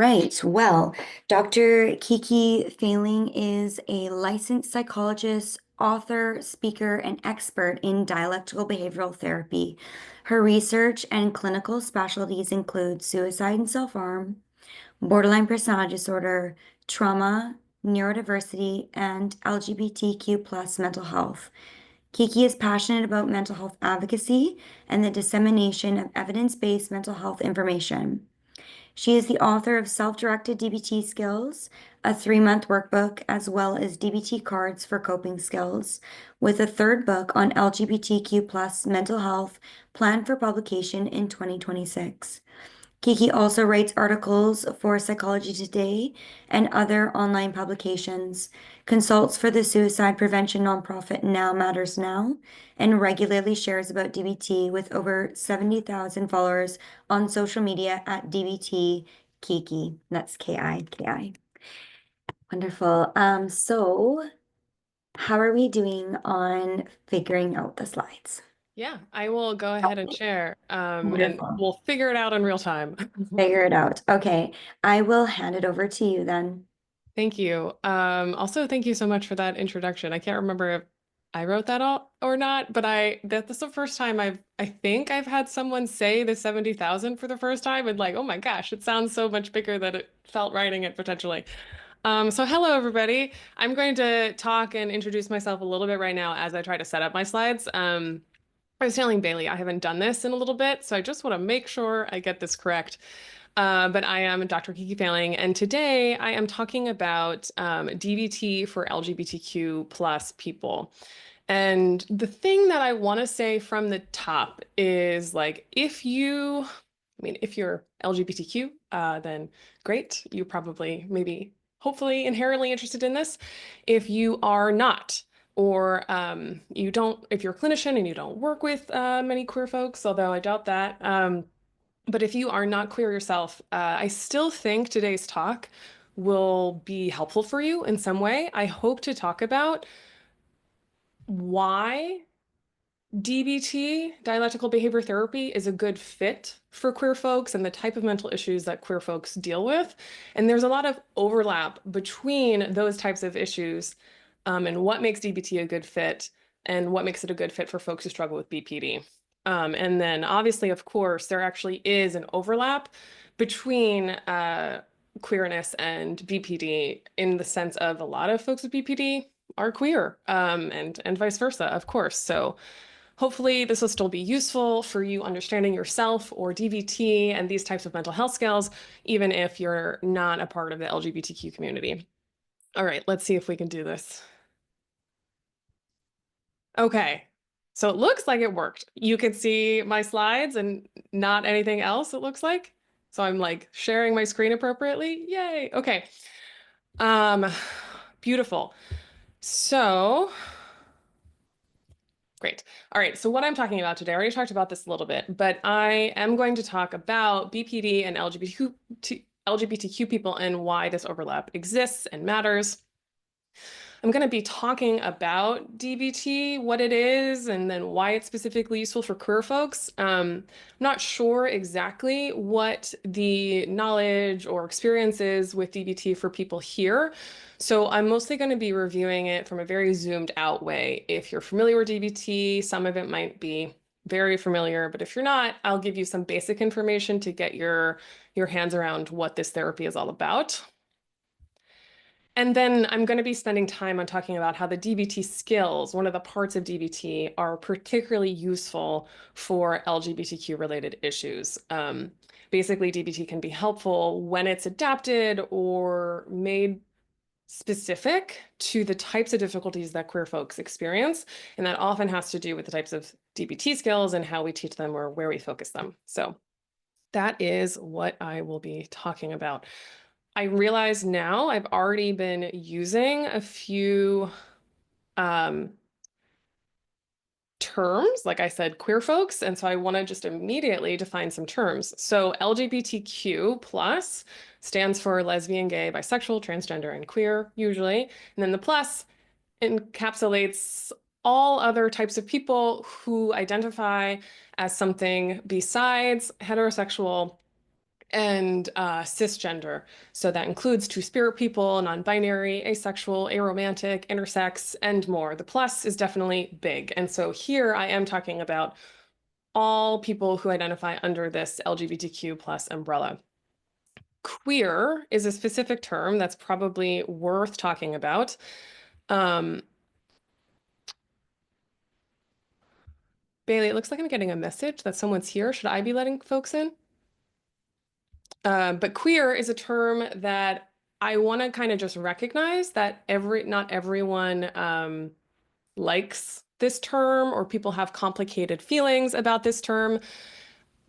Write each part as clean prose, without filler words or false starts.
Right. Well, Dr. Kiki Failing is a licensed psychologist, author, speaker, and expert in dialectical behavioral therapy. Her research and clinical specialties include suicide and self-harm, borderline personality disorder, trauma, neurodiversity, and LGBTQ plus mental health. Kiki is passionate about mental health advocacy and the dissemination of evidence-based mental health information. She is the author of Self-Directed DBT Skills, a 3-month workbook, as well as DBT cards for coping skills, with a third book on LGBTQ plus mental health planned for publication in 2026. Kiki also writes articles for Psychology Today and other online publications, consults for the suicide prevention nonprofit Now Matters Now, and regularly shares about DBT with over 70,000 followers on social media at DBT Kiki. That's Kiki. Wonderful. So how are we doing on figuring out the slides? Yeah, I will go ahead and share, and Wonderful. we'll figure it out in real time. Figure it out. Okay, I will hand it over to you then. Thank you. Also, thank you so much for that introduction. I can't remember if I wrote that all or not, but that's the first time I think I've had someone say the 70,000 for the first time and like, oh my gosh, it sounds so much bigger than it felt writing it potentially. So hello everybody. I'm going to talk and introduce myself a little bit right now as I try to set up my slides. I was telling Bailey I haven't done this in a little bit, so I just want to make sure I get this correct. But I am Dr. Kiki Failing, and today I am talking about DBT for LGBTQ plus people. And the thing that I want to say from the top is like, if you're LGBTQ, then great. You probably, maybe, hopefully inherently interested in this. If you are not, or you don't, if you're a clinician and you don't work with many queer folks, although I doubt that, but if you are not queer yourself, I still think today's talk will be helpful for you in some way. I hope to talk about why DBT, dialectical behavior therapy, is a good fit for queer folks and the type of mental issues that queer folks deal with. And there's a lot of overlap between those types of issues, and what makes DBT a good fit and what makes it a good fit for folks who struggle with BPD. And then obviously, of course, there actually is an overlap between queerness and BPD in the sense of a lot of folks with BPD are queer, and vice versa, of course. So hopefully this will still be useful for you understanding yourself or DBT and these types of mental health skills, even if you're not a part of the LGBTQ community. All right, let's see if we can do this. Okay, so it looks like it worked. You can see my slides and not anything else, it looks like. So I'm like sharing my screen appropriately. Yay. Okay. Um, Beautiful. So great. All right. So what I'm talking about today, I already talked about this a little bit, but I am going to talk about BPD and LGBTQ people and why this overlap exists and matters. I'm going to be talking about DBT, what it is, and then why it's specifically useful for queer folks. I'm not sure exactly what the knowledge or experience is with DBT for people here. So I'm mostly going to be reviewing it from a very zoomed out way. If you're familiar with DBT, some of it might be very familiar, but if you're not, I'll give you some basic information to get your hands around what this therapy is all about. And then I'm going to be spending time on talking about how the DBT skills, one of the parts of DBT, are particularly useful for LGBTQ related issues. Basically, DBT can be helpful when it's adapted or made specific to the types of difficulties that queer folks experience. And that often has to do with the types of DBT skills and how we teach them or where we focus them. So that is what I will be talking about. I realize now I've already been using a few um, terms, like I said, queer folks, and so I want to just immediately define some terms. So LGBTQ plus stands for lesbian, gay, bisexual, transgender, and queer, usually. And then the plus encapsulates all other types of people who identify as something besides heterosexual and cisgender. So that includes two-spirit people, non-binary, asexual, aromantic, intersex, and more. The plus is definitely big. And so here I am talking about all people who identify under this LGBTQ plus umbrella. Queer is a specific term that's probably worth talking about. Um, Bailey, it looks like I'm getting a message that someone's here. Should I be letting folks in? But queer is a term that I want to kind of just recognize that not everyone likes this term, or people have complicated feelings about this term.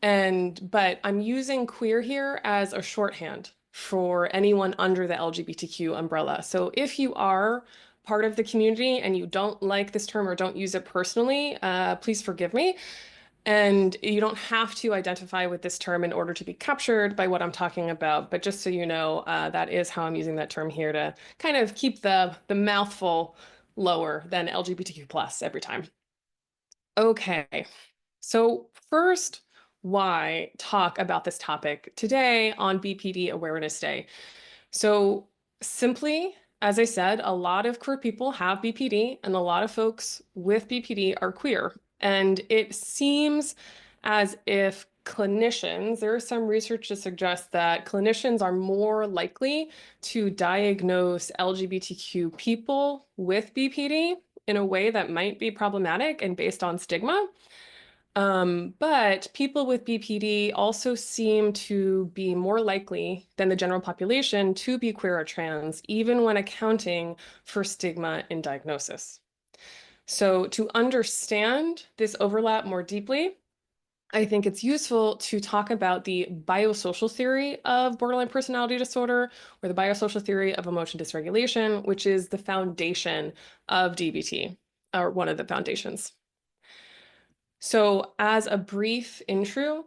But I'm using queer here as a shorthand for anyone under the LGBTQ umbrella. So if you are part of the community and you don't like this term or don't use it personally, please forgive me. And you don't have to identify with this term in order to be captured by what I'm talking about. But just so you know, that is how I'm using that term here to kind of keep the mouthful lower than LGBTQ plus every time. Okay, so first, why talk about this topic today on BPD Awareness Day? So simply, as I said, a lot of queer people have BPD, and a lot of folks with BPD are queer. And it seems as if there is some research to suggest that clinicians are more likely to diagnose LGBTQ people with BPD in a way that might be problematic and based on stigma. But people with BPD also seem to be more likely than the general population to be queer or trans, even when accounting for stigma in diagnosis. So, to understand this overlap more deeply, I think it's useful to talk about the biosocial theory of borderline personality disorder, or the biosocial theory of emotion dysregulation, which is the foundation of DBT, or one of the foundations. So, as a brief intro,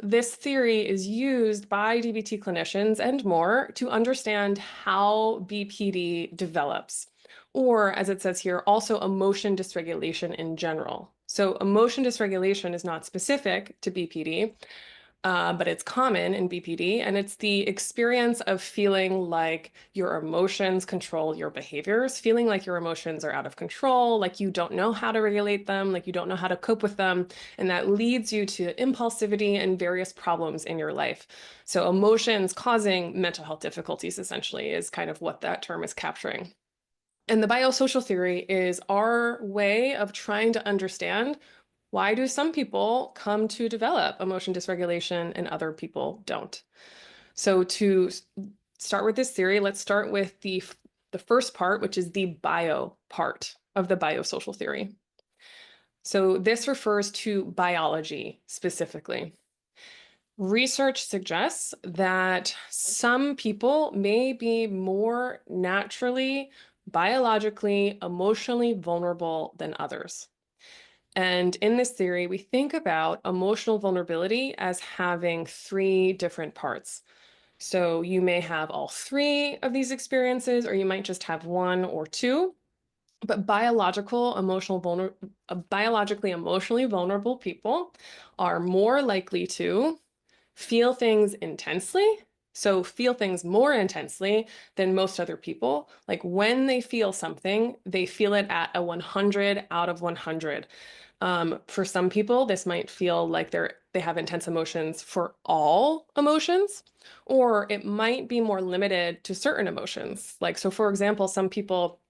this theory is used by DBT clinicians and more to understand how BPD develops, or as it says here, also emotion dysregulation in general. So, emotion dysregulation is not specific to BPD, but it's common in BPD, and it's the experience of feeling like your emotions control your behaviors, feeling like your emotions are out of control, like you don't know how to regulate them, like you don't know how to cope with them, and that leads you to impulsivity and various problems in your life. So emotions causing mental health difficulties essentially is kind of what that term is capturing. And the biosocial theory is our way of trying to understand, why do some people come to develop emotion dysregulation and other people don't? So to start with this theory, let's start with the first part, which is the bio part of the biosocial theory. So this refers to biology specifically. Research suggests that some people may be more naturally, biologically, emotionally vulnerable than others. And in this theory, we think about emotional vulnerability as having three different parts. So you may have all three of these experiences, or you might just have one or two. But biologically emotionally vulnerable people are more likely to feel things intensely. So feel things more intensely than most other people. Like when they feel something, they feel it at a 100 out of 100. For some people, this might feel like they have intense emotions for all emotions, or it might be more limited to certain emotions. Like, so for example, some people,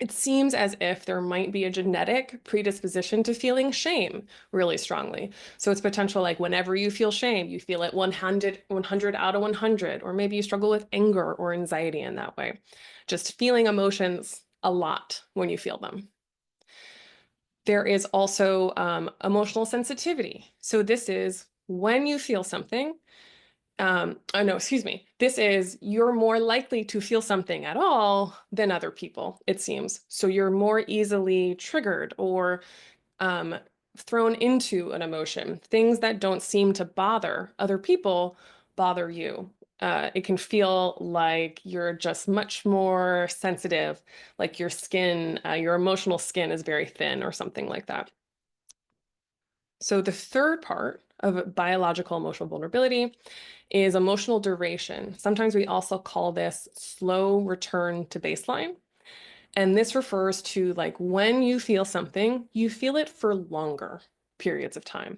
it seems as if there might be a genetic predisposition to feeling shame really strongly. So it's potential like whenever you feel shame, you feel it 100 out of 100, or maybe you struggle with anger or anxiety in that way. Just feeling emotions a lot when you feel them. There is also emotional sensitivity. So this is when you feel something, oh no, excuse me. This is you're more likely to feel something at all than other people, it seems. So you're more easily triggered or um, thrown into an emotion. Things that don't seem to bother other people bother you. It can feel like you're just much more sensitive, like your skin, your emotional skin is very thin or something like that. So the third part of biological emotional vulnerability is emotional duration. Sometimes we also call this slow return to baseline. And this refers to like when you feel something, you feel it for longer periods of time.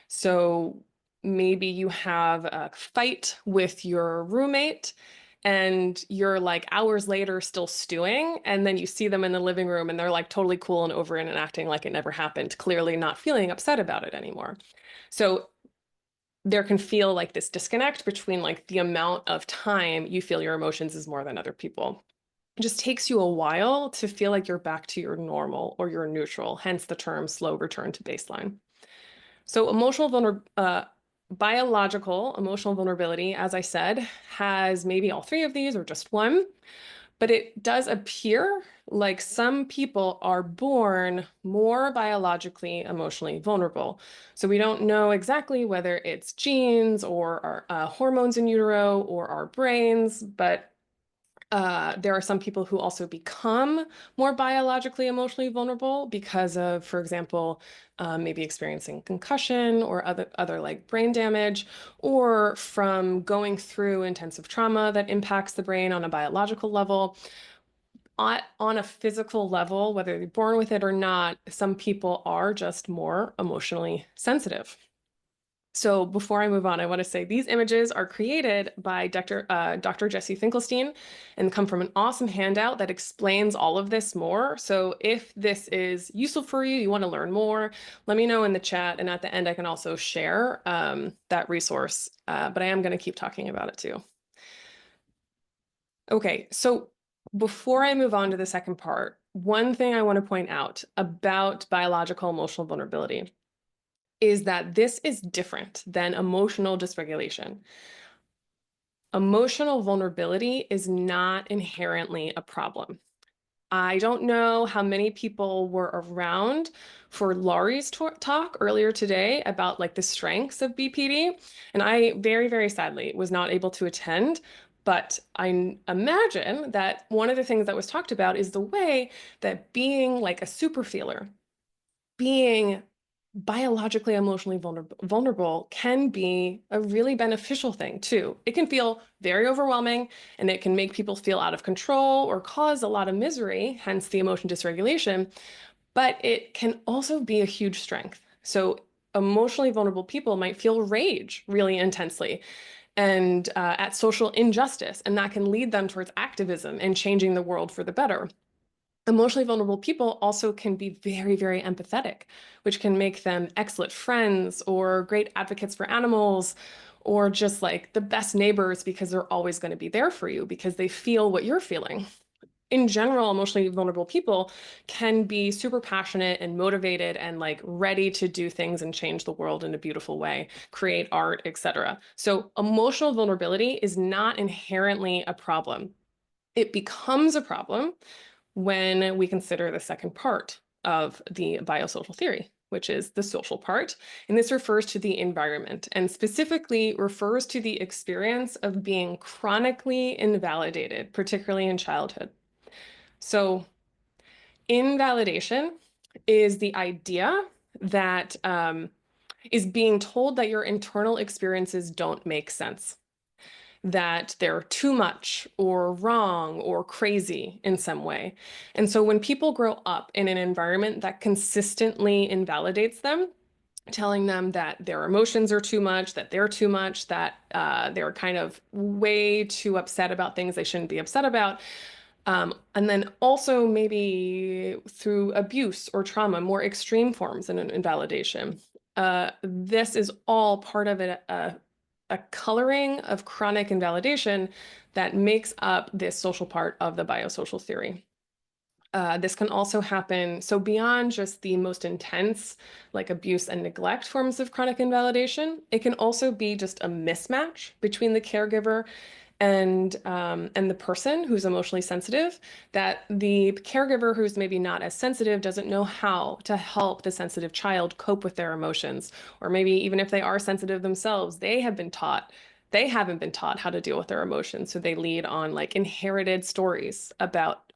So maybe you have a fight with your roommate and you're like hours later still stewing, and then you see them in the living room and they're like totally cool and over it and acting like it never happened, clearly not feeling upset about it anymore. So there can feel like this disconnect between like the amount of time you feel your emotions is more than other people. It just takes you a while to feel like you're back to your normal or your neutral, hence the term slow return to baseline. So biological emotional vulnerability, as I said, has maybe all three of these or just one, but it does appear like some people are born more biologically emotionally vulnerable. So we don't know exactly whether it's genes or our hormones in utero or our brains, but there are some people who also become more biologically emotionally vulnerable because of, for example, maybe experiencing concussion or other like brain damage, or from going through intensive trauma that impacts the brain on a biological level. On a physical level, whether you're born with it or not, some people are just more emotionally sensitive. So before I move on, I want to say these images are created by Dr. Jesse Finkelstein and come from an awesome handout that explains all of this more. So if this is useful for you, you want to learn more, let me know in the chat. And at the end, I can also share that resource. But I am going to keep talking about it too. Okay, so before I move on to the second part, one thing I want to point out about biological emotional vulnerability is that this is different than emotional dysregulation. Emotional vulnerability is not inherently a problem. I don't know how many people were around for Laurie's talk earlier today about like the strengths of BPD, and I very, very sadly was not able to attend. But I imagine that one of the things that was talked about is the way that being like a super feeler, being biologically emotionally vulnerable can be a really beneficial thing too. It can feel very overwhelming and it can make people feel out of control or cause a lot of misery, hence the emotion dysregulation, but it can also be a huge strength. So emotionally vulnerable people might feel rage really intensely and at social injustice, and that can lead them towards activism and changing the world for the better. Emotionally vulnerable people also can be very, very empathetic, which can make them excellent friends or great advocates for animals, or just like the best neighbors because they're always going to be there for you because they feel what you're feeling. In general, emotionally vulnerable people can be super passionate and motivated and like ready to do things and change the world in a beautiful way, create art, etc. So emotional vulnerability is not inherently a problem. It becomes a problem when we consider the second part of the biosocial theory, which is the social part. And this refers to the environment and specifically refers to the experience of being chronically invalidated, particularly in childhood. So, invalidation is the idea that is being told that your internal experiences don't make sense, that they're too much or wrong or crazy in some way. And so when people grow up in an environment that consistently invalidates them, telling them that their emotions are too much, that they're too much, that they're kind of way too upset about things they shouldn't be upset about. And then also maybe through abuse or trauma, more extreme forms of invalidation. This is all part of a coloring of chronic invalidation that makes up this social part of the biosocial theory. This can also happen, so beyond just the most intense, like abuse and neglect forms of chronic invalidation, it can also be just a mismatch between the caregiver and the person who's emotionally sensitive, that the caregiver who's maybe not as sensitive doesn't know how to help the sensitive child cope with their emotions. Or maybe even if they are sensitive themselves, they haven't been taught how to deal with their emotions. So they lead on like inherited stories about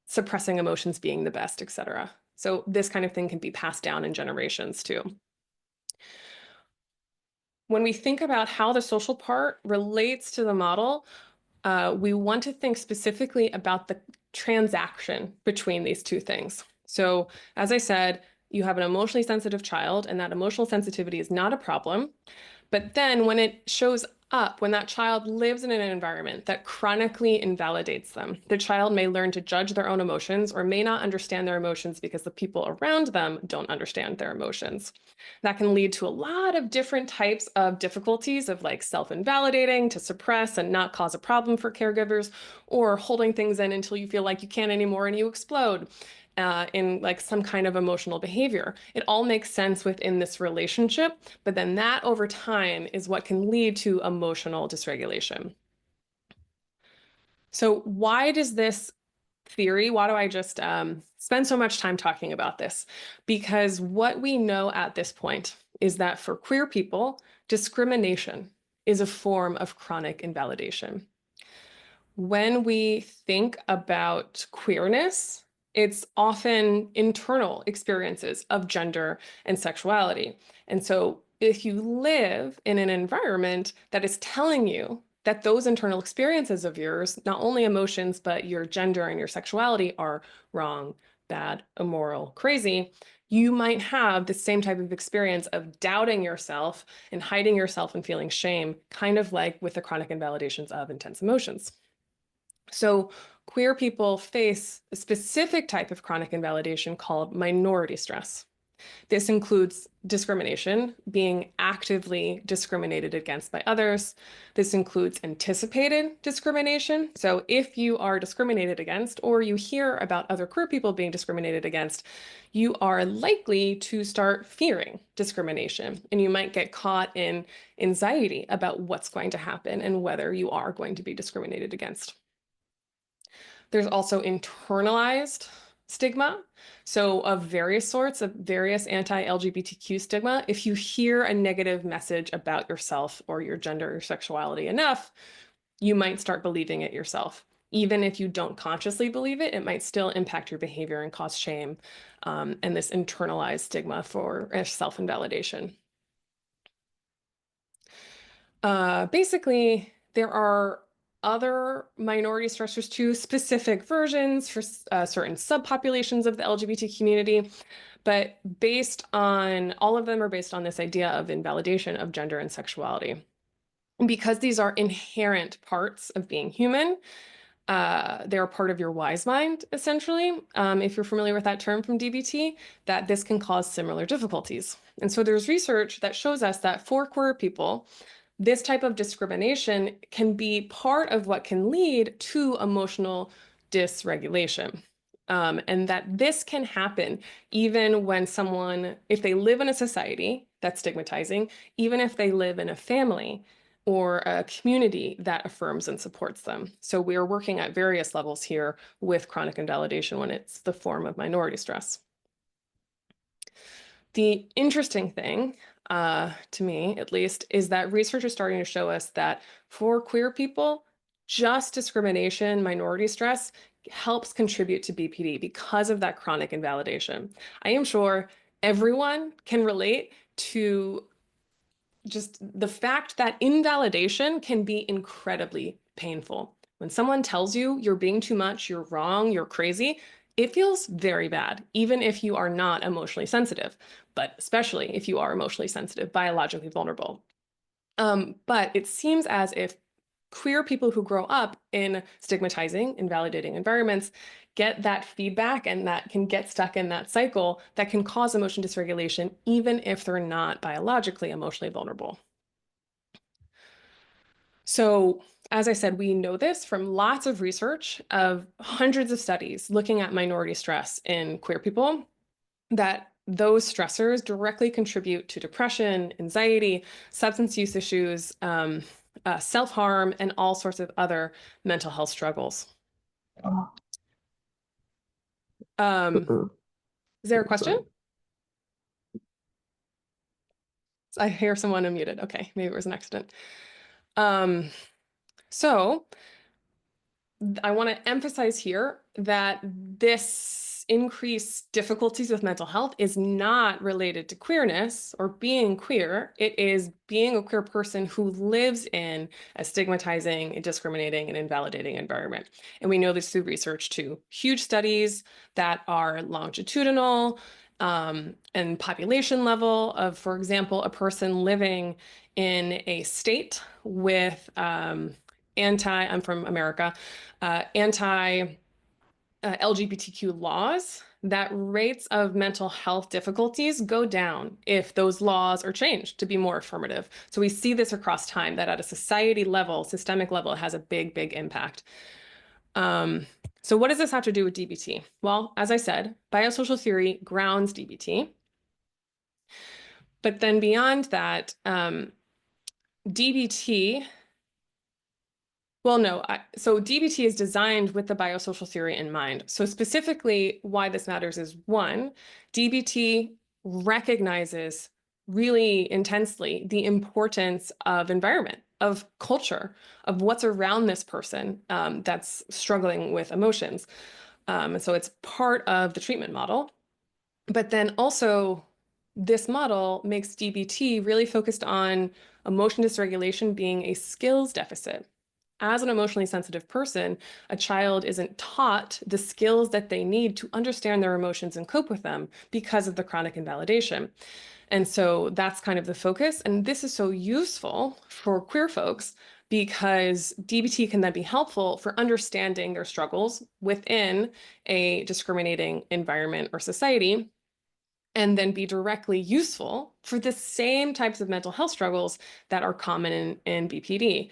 suppressing emotions being the best, etc. So this kind of thing can be passed down in generations too. When we think about how the social part relates to the model, we want to think specifically about the transaction between these two things. So, as I said, you have an emotionally sensitive child, and that emotional sensitivity is not a problem. But then when it shows up, when that child lives in an environment that chronically invalidates them, the child may learn to judge their own emotions or may not understand their emotions because the people around them don't understand their emotions. That can lead to a lot of different types of difficulties of like self-invalidating to suppress and not cause a problem for caregivers, or holding things in until you feel like you can't anymore and you explode. In like some kind of emotional behavior. It all makes sense within this relationship, but then that over time is what can lead to emotional dysregulation. So why does this theory, why do I just spend so much time talking about this? Because what we know at this point is that for queer people, discrimination is a form of chronic invalidation. When we think about queerness, it's often internal experiences of gender and sexuality. And so if you live in an environment that is telling you that those internal experiences of yours, not only emotions, but your gender and your sexuality are wrong, bad, immoral, crazy, you might have the same type of experience of doubting yourself and hiding yourself and feeling shame, kind of like with the chronic invalidations of intense emotions. So queer people face a specific type of chronic invalidation called minority stress. This includes discrimination, being actively discriminated against by others. This includes anticipated discrimination. So if you are discriminated against or you hear about other queer people being discriminated against, you are likely to start fearing discrimination, and you might get caught in anxiety about what's going to happen and whether you are going to be discriminated against. There's also internalized stigma. So of various sorts, of various anti-LGBTQ stigma. If you hear a negative message about yourself or your gender or sexuality enough, you might start believing it yourself. Even if you don't consciously believe it, it might still impact your behavior and cause shame, and this internalized stigma for self-invalidation. Basically, there are other minority stressors too, specific versions for certain subpopulations of the LGBT community, but based on all of them are based on this idea of invalidation of gender and sexuality. And because these are inherent parts of being human, they're part of your wise mind, essentially, if you're familiar with that term from DBT, that this can cause similar difficulties. And so there's research that shows us that for queer people, this type of discrimination can be part of what can lead to emotional dysregulation. And that this can happen even when someone, if they live in a society that's stigmatizing, even if they live in a family or a community that affirms and supports them. So we are working at various levels here with chronic invalidation when it's the form of minority stress. The interesting thing, to me at least, is that research is starting to show us that for queer people, just discrimination, minority stress helps contribute to BPD because of that chronic invalidation. I am sure everyone can relate to just the fact that invalidation can be incredibly painful. When someone tells you you're being too much, you're wrong, you're crazy, it feels very bad, even if you are not emotionally sensitive, but especially if you are emotionally sensitive, biologically vulnerable. But it seems as if queer people who grow up in stigmatizing, invalidating environments get that feedback and that can get stuck in that cycle that can cause emotion dysregulation, even if they're not biologically emotionally vulnerable. So, as I said, we know this from lots of research of hundreds of studies looking at minority stress in queer people, that those stressors directly contribute to depression, anxiety, substance use issues, self-harm, and all sorts of other mental health struggles. Um, Uh-oh. is there a question? Sorry. I hear someone unmuted. Okay, maybe it was an accident. Um, so I want to emphasize here that this this increased difficulties with mental health is not related to queerness or being queer. It is being a queer person who lives in a stigmatizing, and discriminating, and invalidating environment. And we know this through research too. Huge studies that are longitudinal and population level of, for example, a person living in a state with I'm from America, anti LGBTQ laws, that rates of mental health difficulties go down if those laws are changed to be more affirmative. So we see this across time, that at a society level, systemic level, it has a big, big impact. So what does this have to do with DBT? Well, as I said, biosocial theory grounds DBT. But then beyond that, DBT, well, no, so DBT is designed with the biosocial theory in mind. So specifically why this matters is, one, DBT recognizes really intensely the importance of environment, of culture, of what's around this person that's struggling with emotions. And so it's part of the treatment model. But then also, this model makes DBT really focused on emotion dysregulation being a skills deficit. As an emotionally sensitive person, a child isn't taught the skills that they need to understand their emotions and cope with them because of the chronic invalidation. And so that's kind of the focus. And this is so useful for queer folks because DBT can then be helpful for understanding their struggles within a discriminating environment or society, and then be directly useful for the same types of mental health struggles that are common in BPD.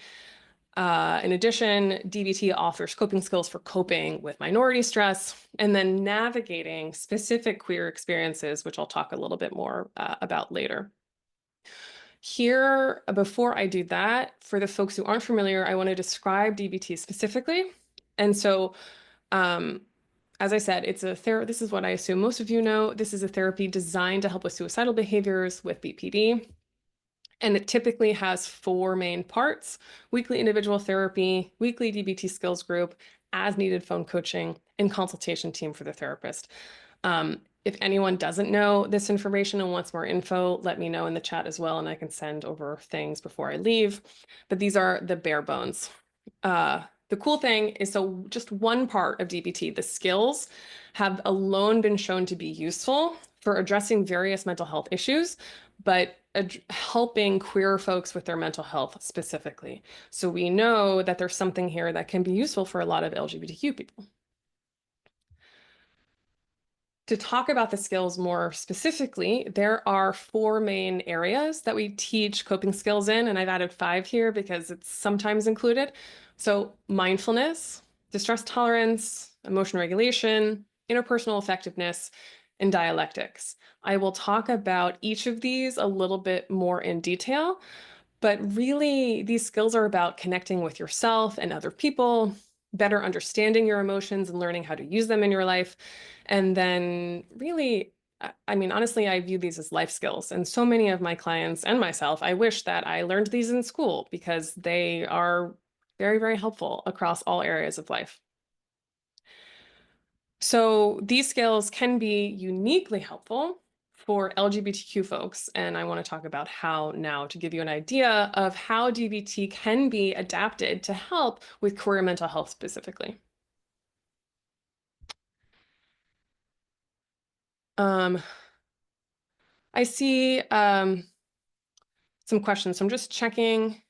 In addition, DBT offers coping skills for coping with minority stress and then navigating specific queer experiences, which I'll talk a little bit more about later. Here, before I do that, for the folks who aren't familiar, I want to describe DBT specifically. And so, as I said, it's a this is what I assume most of you know. This is a therapy designed to help with suicidal behaviors with BPD. And it typically has 4 main parts: weekly individual therapy, weekly DBT skills group, as needed phone coaching, and consultation team for the therapist. If anyone doesn't know this information and wants more info, let me know in the chat as well, and I can send over things before I leave. But these are the bare bones. The cool thing is, so just one part of DBT, the skills, have alone been shown to be useful for addressing various mental health issues, but helping queer folks with their mental health specifically. So we know that there's something here that can be useful for a lot of LGBTQ people. To talk about the skills more specifically, there are 4 main areas that we teach coping skills in, and I've added 5 here because it's sometimes included. So mindfulness, distress tolerance, emotion regulation, interpersonal effectiveness, and dialectics. I will talk about each of these a little bit more in detail, but really these skills are about connecting with yourself and other people, better understanding your emotions and learning how to use them in your life. And then really, I mean, honestly, I view these as life skills. And so many of my clients and myself, I wish that I learned these in school because they are very, very helpful across all areas of life. So these skills can be uniquely helpful for LGBTQ folks, and I want to talk about how now to give you an idea of how DBT can be adapted to help with queer mental health specifically. I see some questions, so I'm just checking.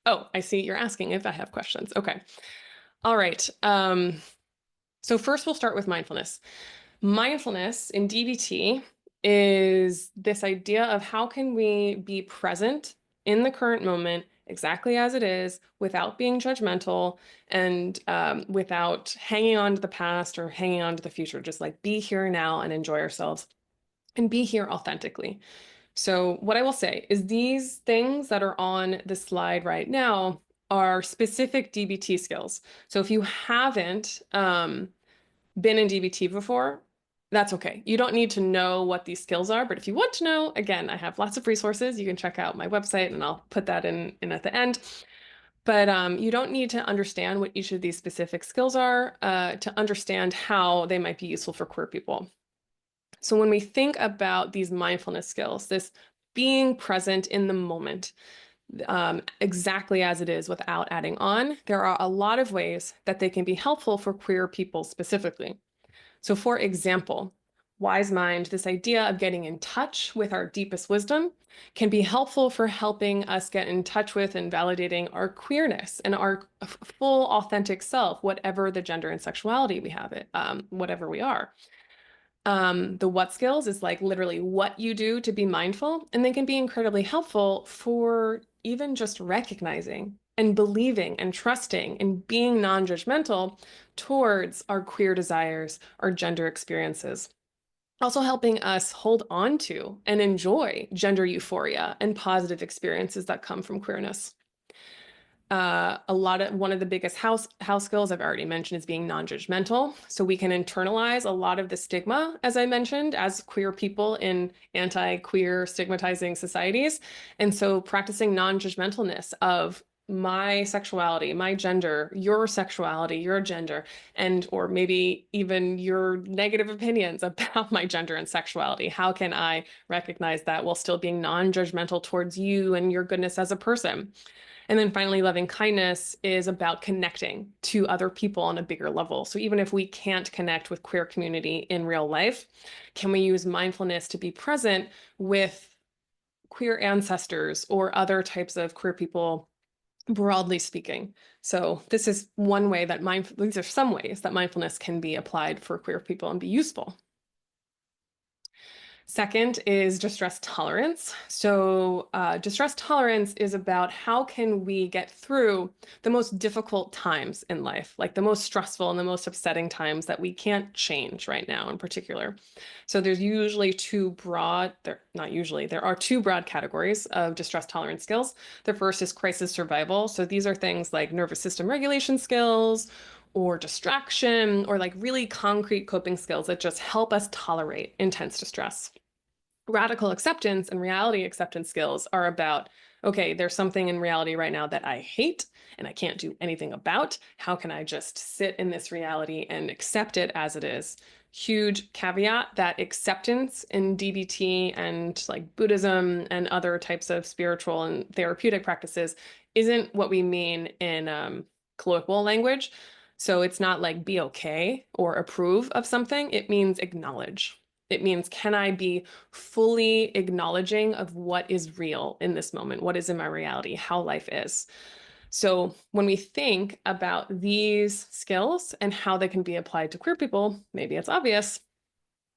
Oh, I see you're asking if I have questions. Okay. All right. So first we'll start with mindfulness. Mindfulness in DBT is this idea of how can we be present in the current moment exactly as it is without being judgmental and without hanging on to the past or hanging on to the future. Just like be here now and enjoy ourselves and be here authentically. So what I will say is these things that are on the slide right now are specific DBT skills. So if you haven't been in DBT before, that's okay. You don't need to know what these skills are, but if you want to know, again, I have lots of resources. You can check out my website and I'll put that in at the end. But you don't need to understand what each of these specific skills are to understand how they might be useful for queer people. So when we think about these mindfulness skills, this being present in the moment, exactly as it is without adding on, there are a lot of ways that they can be helpful for queer people specifically. So, for example, wise mind, this idea of getting in touch with our deepest wisdom, can be helpful for helping us get in touch with and validating our queerness and our full authentic self, whatever the gender and sexuality we have it, whatever we are. The what skills is like literally what you do to be mindful, and they can be incredibly helpful for even just recognizing and believing and trusting and being non-judgmental towards our queer desires, our gender experiences. Also helping us hold on to and enjoy gender euphoria and positive experiences that come from queerness. One of the biggest house skills I've already mentioned is being non-judgmental. So we can internalize a lot of the stigma, as I mentioned, as queer people in anti-queer stigmatizing societies. And so practicing non-judgmentalness of my sexuality, my gender, your sexuality, your gender, and or maybe even your negative opinions about my gender and sexuality. How can I recognize that while still being non-judgmental towards you and your goodness as a person? And then finally, loving kindness is about connecting to other people on a bigger level. So even if we can't connect with queer community in real life, can we use mindfulness to be present with queer ancestors or other types of queer people, broadly speaking? So this is one way that these are some ways that mindfulness can be applied for queer people and be useful. Second is distress tolerance. So, distress tolerance is about how can we get through the most difficult times in life, like the most stressful and the most upsetting times that we can't change right now in particular. So there's usually not usually, there are two broad categories of distress tolerance skills. The first is crisis survival. So these are things like nervous system regulation skills, or distraction, or like really concrete coping skills that just help us tolerate intense distress. Radical acceptance and reality acceptance skills are about, okay, there's something in reality right now that I hate and I can't do anything about. How can I just sit in this reality and accept it as it is? Huge caveat that acceptance in DBT and like Buddhism and other types of spiritual and therapeutic practices isn't what we mean in colloquial language. So it's not like be okay or approve of something. It means acknowledge. It means, can I be fully acknowledging of what is real in this moment, what is in my reality, how life is? So when we think about these skills and how they can be applied to queer people, maybe it's obvious,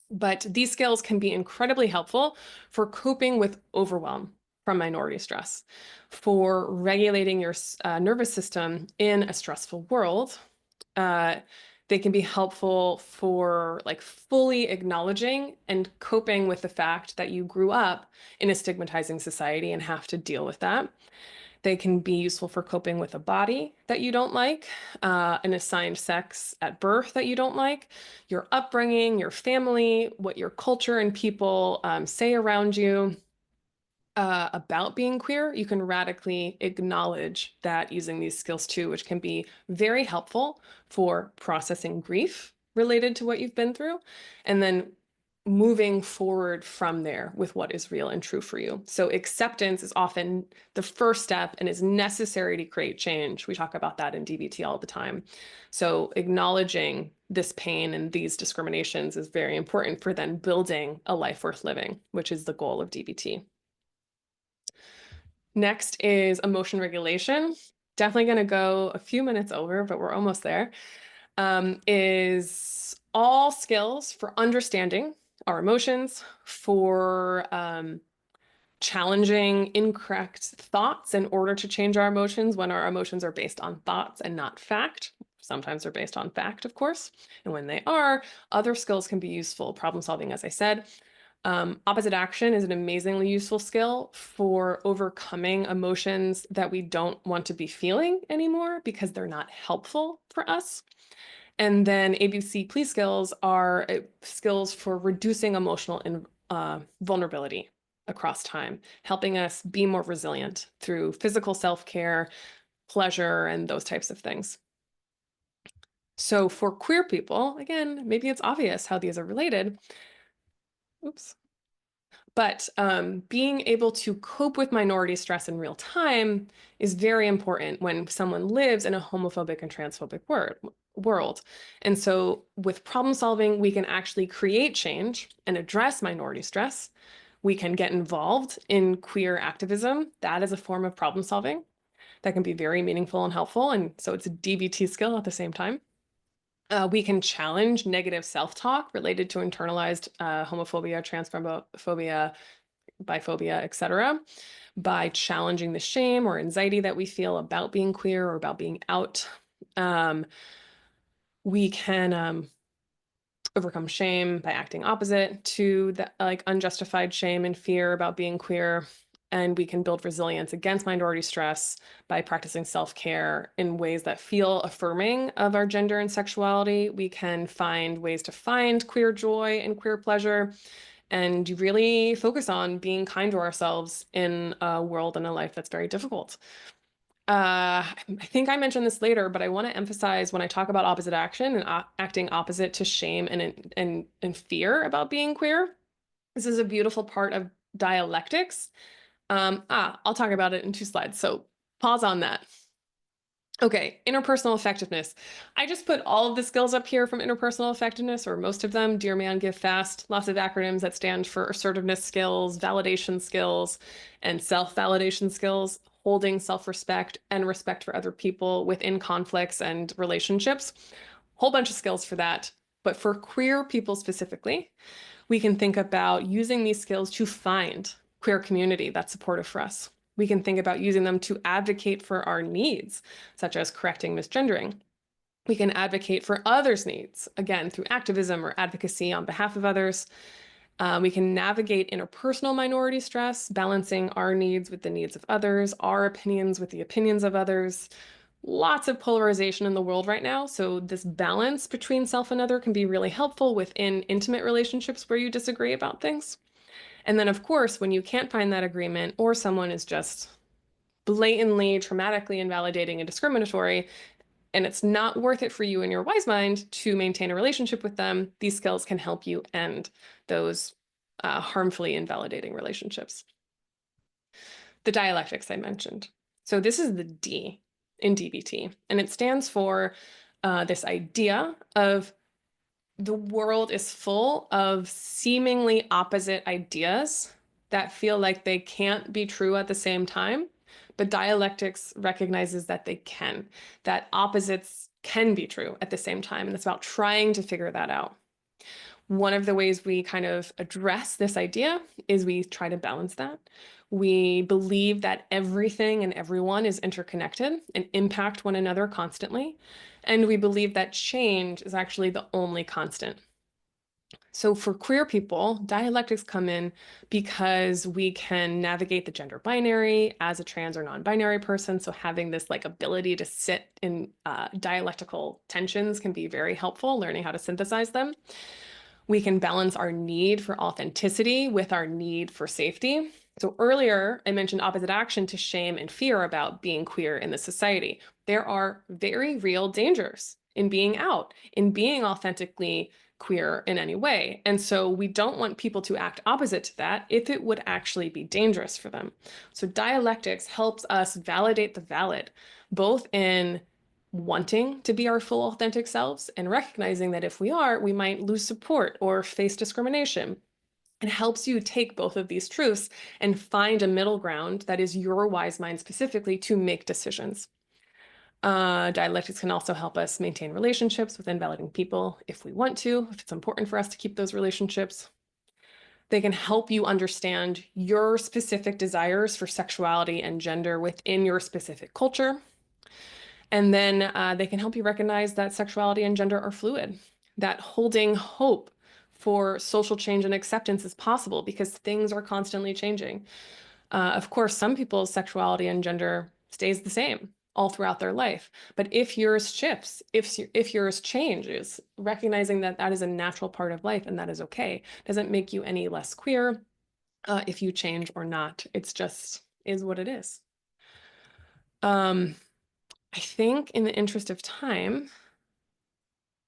but these skills can be incredibly helpful for coping with overwhelm from minority stress, for regulating your nervous system in a stressful world. Uh, they can be helpful for like fully acknowledging and coping with the fact that you grew up in a stigmatizing society and have to deal with that. They can be useful for coping with a body that you don't like, an assigned sex at birth that you don't like, your upbringing, your family, what your culture and people say around you about being queer. You can radically acknowledge that using these skills too, which can be very helpful for processing grief related to what you've been through, and then moving forward from there with what is real and true for you. So acceptance is often the first step and is necessary to create change. We talk about that in DBT all the time. So acknowledging this pain and these discriminations is very important for then building a life worth living, which is the goal of DBT. Next is emotion regulation. Definitely going to go a few minutes over, but we're almost there. Is all skills for understanding our emotions, for challenging incorrect thoughts in order to change our emotions when our emotions are based on thoughts and not fact. Sometimes they're based on fact, of course. And when they are, other skills can be useful. Problem solving, as I said. Opposite action is an amazingly useful skill for overcoming emotions that we don't want to be feeling anymore because they're not helpful for us. And then ABC please skills are skills for reducing emotional vulnerability across time, helping us be more resilient through physical self-care, pleasure, and those types of things. So for queer people, again, maybe it's obvious how these are related. Oops. But being able to cope with minority stress in real time is very important when someone lives in a homophobic and transphobic world. And so with problem solving, we can actually create change and address minority stress. We can get involved in queer activism. That is a form of problem solving that can be very meaningful and helpful. And so it's a DBT skill at the same time. We can challenge negative self-talk related to internalized homophobia, transphobia, biphobia, etc., by challenging the shame or anxiety that we feel about being queer or about being out. We can overcome shame by acting opposite to the like unjustified shame and fear about being queer. And we can build resilience against minority stress by practicing self-care in ways that feel affirming of our gender and sexuality. We can find ways to find queer joy and queer pleasure and really focus on being kind to ourselves in a world and a life that's very difficult. I think I mentioned this later, but I want to emphasize when I talk about opposite action and acting opposite to shame and fear about being queer. This is a beautiful part of dialectics. I'll talk about it in 2 slides, so pause on that. Okay, interpersonal effectiveness. I just put all of the skills up here from interpersonal effectiveness, or most of them. Dear Man, Give Fast, lots of acronyms that stand for assertiveness skills, validation skills, and self-validation skills, holding self-respect and respect for other people within conflicts and relationships. Whole bunch of skills for that. But for queer people specifically, we can think about using these skills to find queer community that's supportive for us. We can think about using them to advocate for our needs, such as correcting misgendering. We can advocate for others' needs, again, through activism or advocacy on behalf of others. We can navigate interpersonal minority stress, balancing our needs with the needs of others, our opinions with the opinions of others. Lots of polarization in the world right now, so this balance between self and other can be really helpful within intimate relationships where you disagree about things. And then, of course, when you can't find that agreement or someone is just blatantly, traumatically invalidating and discriminatory, and it's not worth it for you in your wise mind to maintain a relationship with them, these skills can help you end those harmfully invalidating relationships. The dialectics I mentioned. So this is the D in DBT, and it stands for this idea of the world is full of seemingly opposite ideas that feel like they can't be true at the same time, but dialectics recognizes that they can, that opposites can be true at the same time, and it's about trying to figure that out. One of the ways we kind of address this idea is we try to balance that. We believe that everything and everyone is interconnected and impact one another constantly. And we believe that change is actually the only constant. So for queer people, dialectics come in because we can navigate the gender binary as a trans or non-binary person. So having this like ability to sit in dialectical tensions can be very helpful, learning how to synthesize them. We can balance our need for authenticity with our need for safety. So earlier, I mentioned opposite action to shame and fear about being queer in the society. There are very real dangers in being out, in being authentically queer in any way. And so we don't want people to act opposite to that if it would actually be dangerous for them. So dialectics helps us validate the valid, both in wanting to be our full authentic selves and recognizing that if we are, we might lose support or face discrimination. It helps you take both of these truths and find a middle ground that is your wise mind specifically to make decisions. Dialectics can also help us maintain relationships with invalidating people if we want to, if it's important for us to keep those relationships. They can help you understand your specific desires for sexuality and gender within your specific culture. And then they can help you recognize that sexuality and gender are fluid, that holding hope for social change and acceptance is possible because things are constantly changing. Of course, some people's sexuality and gender stays the same all throughout their life. But if yours shifts, if yours changes, recognizing that that is a natural part of life and that is okay, doesn't make you any less queer if you change or not. It's just is what it is. I think in the interest of time,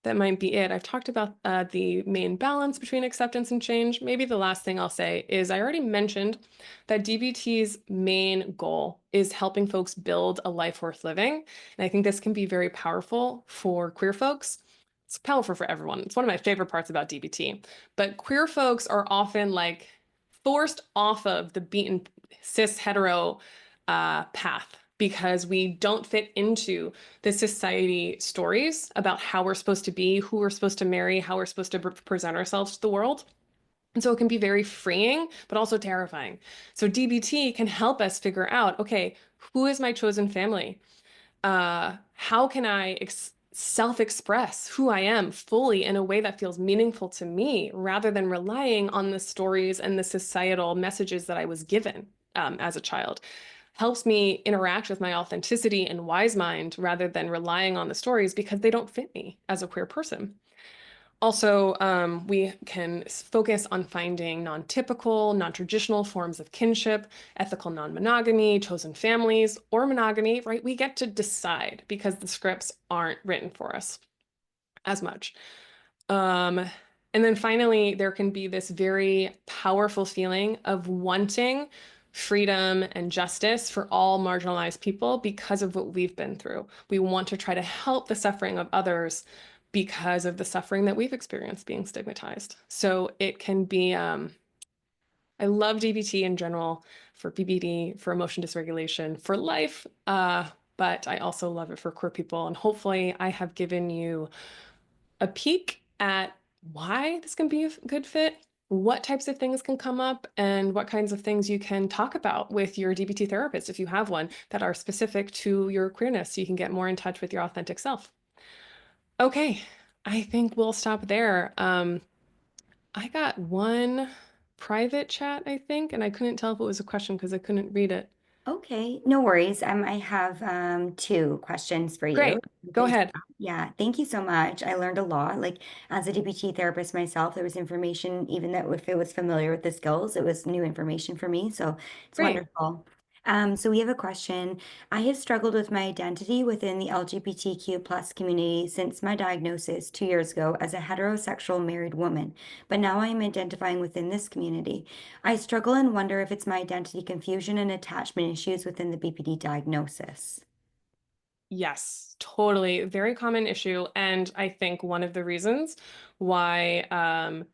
that might be it. I've talked about the main balance between acceptance and change. Maybe the last thing I'll say is I already mentioned that DBT's main goal is helping folks build a life worth living. And I think this can be very powerful for queer folks. It's powerful for everyone. It's one of my favorite parts about DBT. But queer folks are often like forced off of the beaten cis hetero path because we don't fit into the society stories about how we're supposed to be, who we're supposed to marry, how we're supposed to present ourselves to the world. And so it can be very freeing, but also terrifying. So DBT can help us figure out, okay, who is my chosen family? How can I self-express who I am fully in a way that feels meaningful to me rather than relying on the stories and the societal messages that I was given as a child? Helps me interact with my authenticity and wise mind rather than relying on the stories because they don't fit me as a queer person. Also, we can focus on finding non-typical, non-traditional forms of kinship, ethical non-monogamy, chosen families, or monogamy, right? We get to decide because the scripts aren't written for us as much. Um, and then finally, there can be this very powerful feeling of wanting freedom and justice for all marginalized people because of what we've been through. We want to try to help the suffering of others because of the suffering that we've experienced being stigmatized. So it can be, I love DBT in general for PBD, for emotion dysregulation, for life, but I also love it for queer people. And hopefully, I have given you a peek at why this can be a good fit, what types of things can come up, and what kinds of things you can talk about with your DBT therapist if you have one that are specific to your queerness so you can get more in touch with your authentic self. Okay, I think we'll stop there. I got one private chat, I think, and I couldn't tell if it was a question because I couldn't read it. Okay, no worries. I have two questions for you. Great, go ahead. Yeah, thank you so much. I learned a lot. Like as a DBT therapist myself, there was information, even that if it was familiar with the skills, it was new information for me. So it's Great. wonderful. So we have a question. I have struggled with my identity within the LGBTQ plus community since my diagnosis 2 years ago as a heterosexual married woman, but now I am identifying within this community. I struggle and wonder if it's my identity confusion and attachment issues within the BPD diagnosis. Yes, totally. Very common issue. And I think one of the reasons why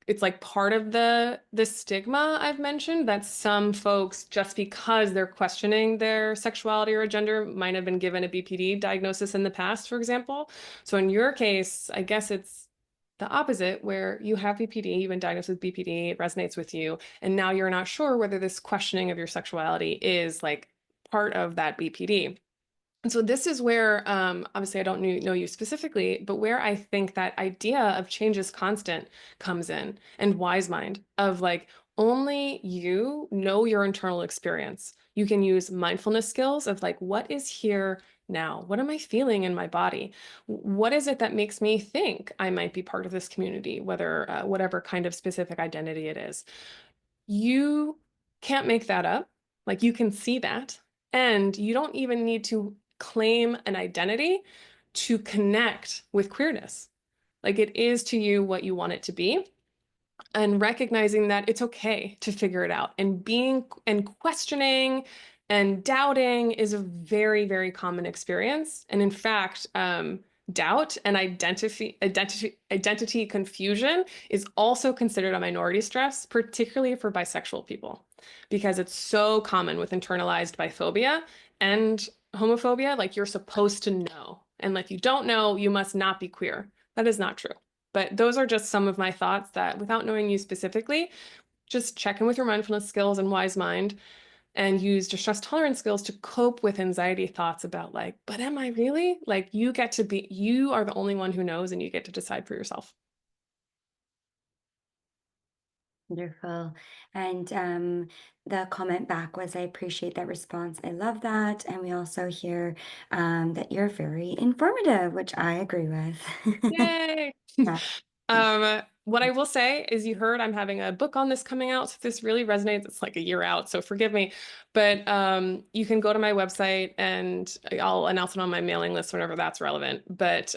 it's like part of the stigma I've mentioned that some folks, just because they're questioning their sexuality or gender, might have been given a BPD diagnosis in the past, for example. So in your case, I guess it's the opposite, where you have BPD, you've been diagnosed with BPD, it resonates with you, and now you're not sure whether this questioning of your sexuality is like part of that BPD. And so this is where, obviously, I don't know you specifically, but where I think that idea of change is constant comes in, and wise mind of like only you know your internal experience. You can use mindfulness skills of like, what is here now? What am I feeling in my body? What is it that makes me think I might be part of this community, whether whatever kind of specific identity it is? You can't make that up. Like you can see that. And you don't even need to claim an identity to connect with queerness. Like it is to you what you want it to be and recognizing that it's okay to figure it out and being and questioning and doubting is a very, very common experience. And in fact, doubt and identity confusion is also considered a minority stress, particularly for bisexual people, because it's so common with internalized biphobia and homophobia. Like you're supposed to know, and like you don't know, you must not be queer. That is not true. But those are just some of my thoughts that, without knowing you specifically, just check in with your mindfulness skills and wise mind and use distress tolerance skills to cope with anxiety thoughts about like, but am I really? Like you get to be, you are the only one who knows and you get to decide for yourself. Wonderful. And the comment back was, I appreciate that response. I love that. And we also hear that you're very informative, which I agree with. Yay. Yeah. What I will say is you heard I'm having a book on this coming out. So if this really resonates, it's like a year out, so forgive me. But you can go to my website and I'll announce it on my mailing list whenever that's relevant. But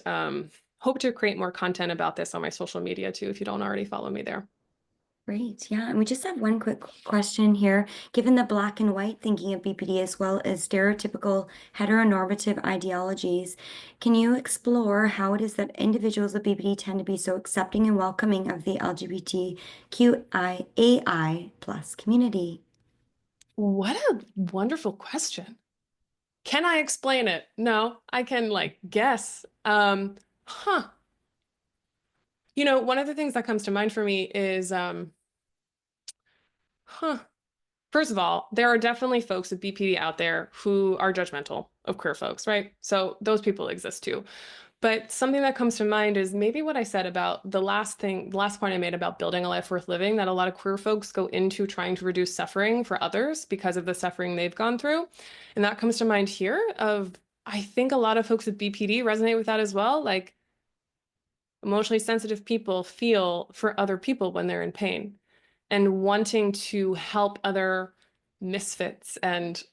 hope to create more content about this on my social media too, if you don't already follow me there. Great. Yeah. And we just have one quick question here. Given the black and white thinking of BPD as well as stereotypical heteronormative ideologies, can you explore how it is that individuals with BPD tend to be so accepting and welcoming of the LGBTQIAI plus community? What a wonderful question. Can I explain it? No, I can like guess. Huh. One of the things that comes to mind for me is, huh. First of all, there are definitely folks with BPD out there who are judgmental of queer folks, right? So those people exist too. But something that comes to mind is maybe what I said about the last point I made about building a life worth living, that a lot of queer folks go into trying to reduce suffering for others because of the suffering they've gone through. And that comes to mind here of, I think a lot of folks with BPD resonate with that as well. Like emotionally sensitive people feel for other people when they're in pain and wanting to help other misfits and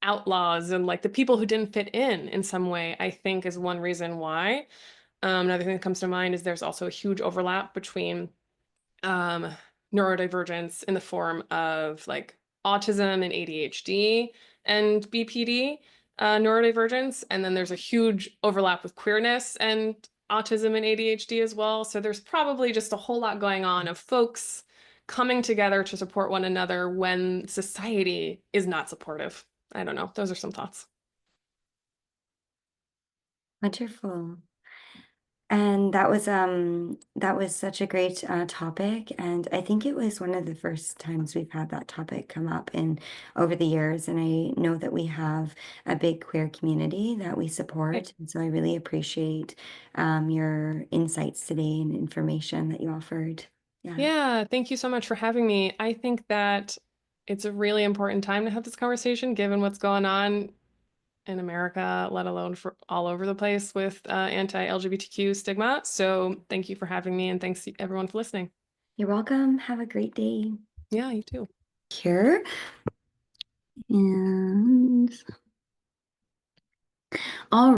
outlaws and like the people who didn't fit in some way, I think is one reason why. Another thing that comes to mind is there's also a huge overlap between um, neurodivergence in the form of like autism and ADHD and BPD neurodivergence. And then there's a huge overlap with queerness and autism and ADHD as well. So there's probably just a whole lot going on of folks coming together to support one another when society is not supportive. I don't know. Those are some thoughts. Wonderful. And that was such a great topic, and I think it was one of the first times we've had that topic come up in over the years. And I know that we have a big queer community that we support, and so I really appreciate your insights today and information that you offered. Yeah, Yeah, thank you so much for having me. I think that it's a really important time to have this conversation, given what's going on in America, let alone for all over the place with anti-LGBTQ stigma. So thank you for having me, and thanks to everyone for listening. you're welcome. Have a great day. Yeah, you too. Here and